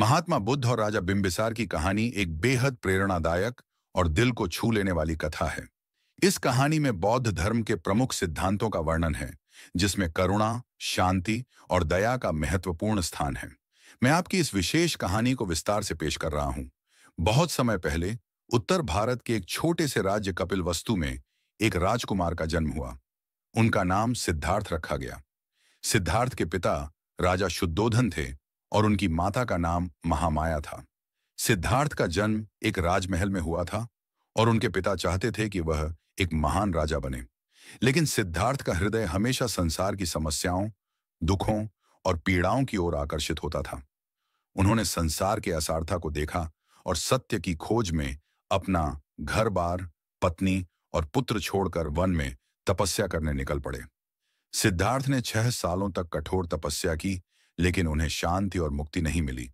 महात्मा बुद्ध और राजा बिम्बिसार की कहानी एक बेहद प्रेरणादायक और दिल को छू लेने वाली कथा है। इस कहानी में बौद्ध धर्म के प्रमुख सिद्धांतों का वर्णन है, जिसमें करुणा, शांति और दया का महत्वपूर्ण स्थान है। मैं आपकी इस विशेष कहानी को विस्तार से पेश कर रहा हूं। बहुत समय पहले उत्तर भारत के एक छोटे से राज्य कपिलवस्तु में एक राजकुमार का जन्म हुआ। उनका नाम सिद्धार्थ रखा गया। सिद्धार्थ के पिता राजा शुद्धोधन थे और उनकी माता का नाम महामाया था। सिद्धार्थ का जन्म एक राजमहल में हुआ था और उनके पिता चाहते थे कि वह एक महान राजा बने। लेकिन सिद्धार्थ का हृदय हमेशा संसार की समस्याओं, दुखों और पीड़ाओं की ओर आकर्षित होता था। उन्होंने संसार के असारता को देखा और सत्य की खोज में अपना घर-बार, पत्नी और पुत्र छोड़कर वन में तपस्या करने निकल पड़े। सिद्धार्थ ने 6 सालों तक कठोर तपस्या की, लेकिन उन्हें शांति और मुक्ति नहीं मिली।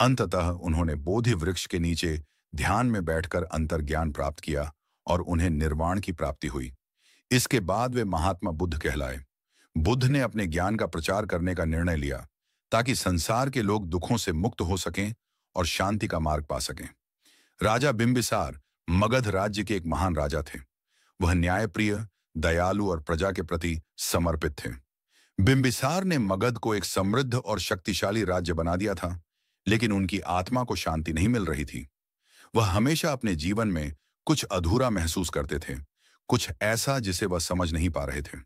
अंततः उन्होंने बोधि वृक्ष के नीचे ध्यान में बैठकर अंतर्ज्ञान प्राप्त किया और उन्हें निर्वाण की प्राप्ति हुई। इसके बाद वे महात्मा बुद्ध कहलाए। बुद्ध ने अपने ज्ञान का प्रचार करने का निर्णय लिया ताकि संसार के लोग दुखों से मुक्त हो सकें और शांति का मार्ग पा सकें। राजा बिम्बिसार मगध राज्य के एक महान राजा थे। वह न्यायप्रिय, दयालु और प्रजा के प्रति समर्पित थे। बिम्बिसार ने मगध को एक समृद्ध और शक्तिशाली राज्य बना दिया था, लेकिन उनकी आत्मा को शांति नहीं मिल रही थी। वह हमेशा अपने जीवन में कुछ अधूरा महसूस करते थे, कुछ ऐसा जिसे वह समझ नहीं पा रहे थे।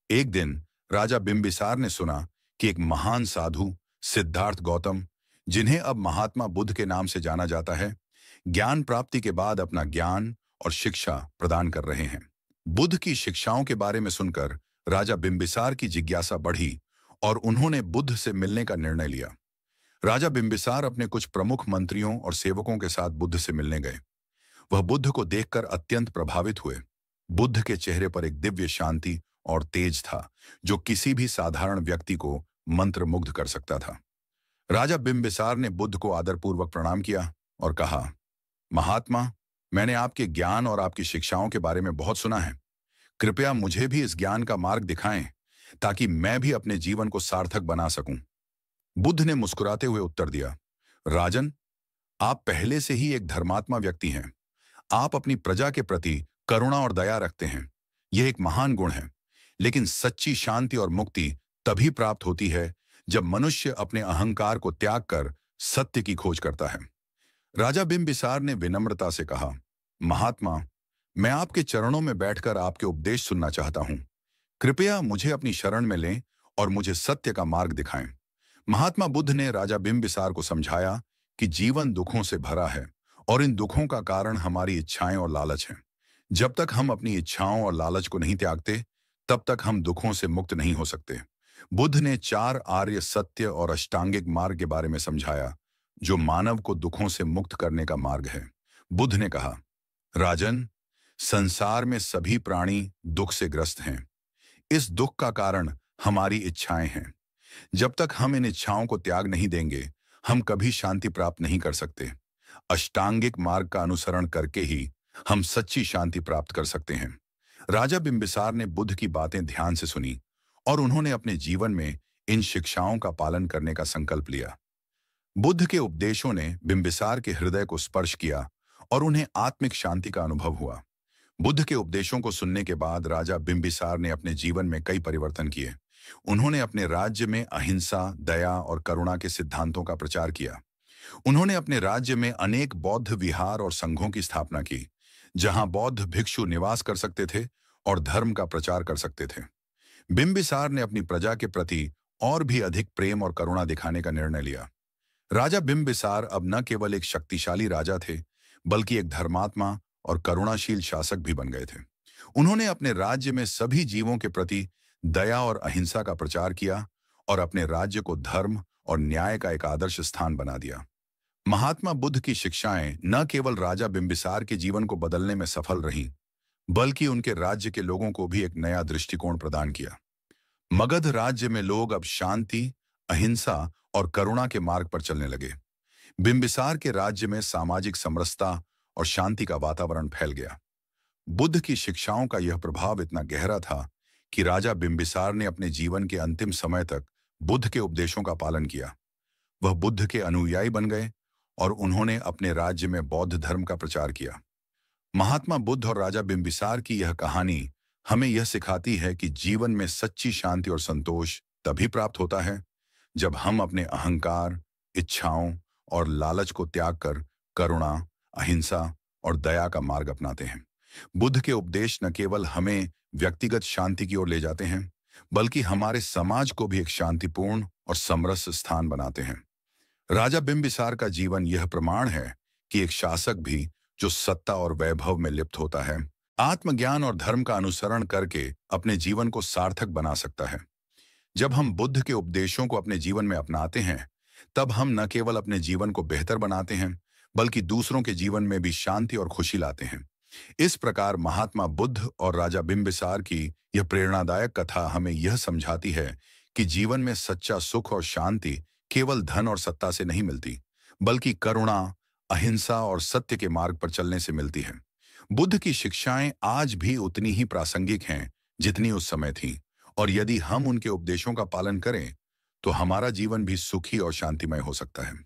एक दिन राजा बिम्बिसार ने सुना कि एक महान साधु सिद्धार्थ गौतम, जिन्हें अब महात्मा बुद्ध के नाम से जाना जाता है, ज्ञान प्राप्ति के बाद अपना ज्ञान और शिक्षा प्रदान कर रहे हैं। बुद्ध की शिक्षाओं के बारे में सुनकर राजा बिम्बिसार की जिज्ञासा बढ़ी और उन्होंने बुद्ध से मिलने का निर्णय लिया। राजा बिम्बिसार अपने कुछ प्रमुख मंत्रियों और सेवकों के साथ बुद्ध से मिलने गए। वह बुद्ध को देखकर अत्यंत प्रभावित हुए। बुद्ध के चेहरे पर एक दिव्य शांति और तेज था, जो किसी भी साधारण व्यक्ति को मंत्रमुग्ध कर सकता था। राजा बिम्बिसार ने बुद्ध को आदरपूर्वक प्रणाम किया और कहा, महात्मा, मैंने आपके ज्ञान और आपकी शिक्षाओं के बारे में बहुत सुना है। कृपया मुझे भी इस ज्ञान का मार्ग दिखाएं ताकि मैं भी अपने जीवन को सार्थक बना सकूं। बुद्ध ने मुस्कुराते हुए उत्तर दिया, राजन, आप पहले से ही एक धर्मात्मा व्यक्ति हैं। आप अपनी प्रजा के प्रति करुणा और दया रखते हैं। यह एक महान गुण है, लेकिन सच्ची शांति और मुक्ति तभी प्राप्त होती है जब मनुष्य अपने अहंकार को त्याग कर सत्य की खोज करता है। राजा बिम्बिसार ने विनम्रता से कहा, महात्मा, मैं आपके चरणों में बैठकर आपके उपदेश सुनना चाहता हूं। कृपया मुझे अपनी शरण में लें और मुझे सत्य का मार्ग दिखाएं। महात्मा बुद्ध ने राजा बिम्बिसार को समझाया कि जीवन दुखों से भरा है और इन दुखों का कारण हमारी इच्छाएं और लालच हैं। जब तक हम अपनी इच्छाओं और लालच को नहीं त्यागते, तब तक हम दुखों से मुक्त नहीं हो सकते। बुद्ध ने 4 आर्य सत्य और अष्टांगिक मार्ग के बारे में समझाया, जो मानव को दुखों से मुक्त करने का मार्ग है। बुद्ध ने कहा, राजन, संसार में सभी प्राणी दुख से ग्रस्त हैं। इस दुख का कारण हमारी इच्छाएं हैं। जब तक हम इन इच्छाओं को त्याग नहीं देंगे, हम कभी शांति प्राप्त नहीं कर सकते। अष्टांगिक मार्ग का अनुसरण करके ही हम सच्ची शांति प्राप्त कर सकते हैं। राजा बिम्बिसार ने बुद्ध की बातें ध्यान से सुनी और उन्होंने अपने जीवन में इन शिक्षाओं का पालन करने का संकल्प लिया। बुद्ध के उपदेशों ने बिम्बिसार के हृदय को स्पर्श किया और उन्हें आत्मिक शांति का अनुभव हुआ। बुद्ध के उपदेशों को सुनने के बाद राजा बिम्बिसार ने अपने जीवन में कई परिवर्तन किए। उन्होंने अपने राज्य में अहिंसा, दया और करुणा के सिद्धांतों का प्रचार किया। उन्होंने अपने राज्य में अनेक बौद्ध विहार और संघों की स्थापना की, जहां बौद्ध भिक्षु निवास कर सकते थे और धर्म का प्रचार कर सकते थे। बिम्बिसार ने अपनी प्रजा के प्रति और भी अधिक प्रेम और करुणा दिखाने का निर्णय लिया। राजा बिम्बिसार अब न केवल एक शक्तिशाली राजा थे, बल्कि एक धर्मात्मा और करुणाशील शासक भी बन गए थे। उन्होंने अपने राज्य में सभी जीवों के प्रति दया और अहिंसा का प्रचार किया और अपने राज्य को धर्म और न्याय का एक आदर्श स्थान बना दिया। महात्मा बुद्ध की शिक्षाएं न केवल राजा बिम्बिसार के जीवन को बदलने में सफल रहीं, बल्कि उनके राज्य के लोगों को भी एक नया दृष्टिकोण प्रदान किया। मगध राज्य में लोग अब शांति, अहिंसा और करुणा के मार्ग पर चलने लगे। बिम्बिसार के राज्य में सामाजिक समरसता और शांति का वातावरण फैल गया। बुद्ध की शिक्षाओं का यह प्रभाव इतना गहरा था कि राजा बिम्बिसार ने अपने जीवन के अंतिम समय तक बुद्ध के उपदेशों का पालन किया। वह बुद्ध के अनुयायी बन गए और उन्होंने अपने राज्य में बौद्ध धर्म का प्रचार किया। महात्मा बुद्ध और राजा बिंबिसार की यह कहानी हमें यह सिखाती है कि जीवन में सच्ची शांति और संतोष तभी प्राप्त होता है जब हम अपने अहंकार, इच्छाओं और लालच को त्याग कर करुणा, अहिंसा और दया का मार्ग अपनाते हैं। बुद्ध के उपदेश न केवल हमें व्यक्तिगत शांति की ओर ले जाते हैं, बल्कि हमारे समाज को भी एक शांतिपूर्ण और समरस स्थान बनाते हैं। राजा बिंबिसार का जीवन यह प्रमाण है कि एक शासक भी जो सत्ता और वैभव में लिप्त होता है, आत्मज्ञान और धर्म का अनुसरण करके अपने जीवन को सार्थक बना सकता है। जब हम बुद्ध के उपदेशों को अपने जीवन में अपनाते हैं, तब हम न केवल अपने जीवन को बेहतर बनाते हैं, बल्कि दूसरों के जीवन में भी शांति और खुशी लाते हैं। इस प्रकार महात्मा बुद्ध और राजा बिंबिसार की यह प्रेरणादायक कथा हमें यह समझाती है कि जीवन में सच्चा सुख और शांति केवल धन और सत्ता से नहीं मिलती, बल्कि करुणा, अहिंसा और सत्य के मार्ग पर चलने से मिलती है। बुद्ध की शिक्षाएं आज भी उतनी ही प्रासंगिक हैं जितनी उस समय थीं, और यदि हम उनके उपदेशों का पालन करें, तो हमारा जीवन भी सुखी और शांतिमय हो सकता है।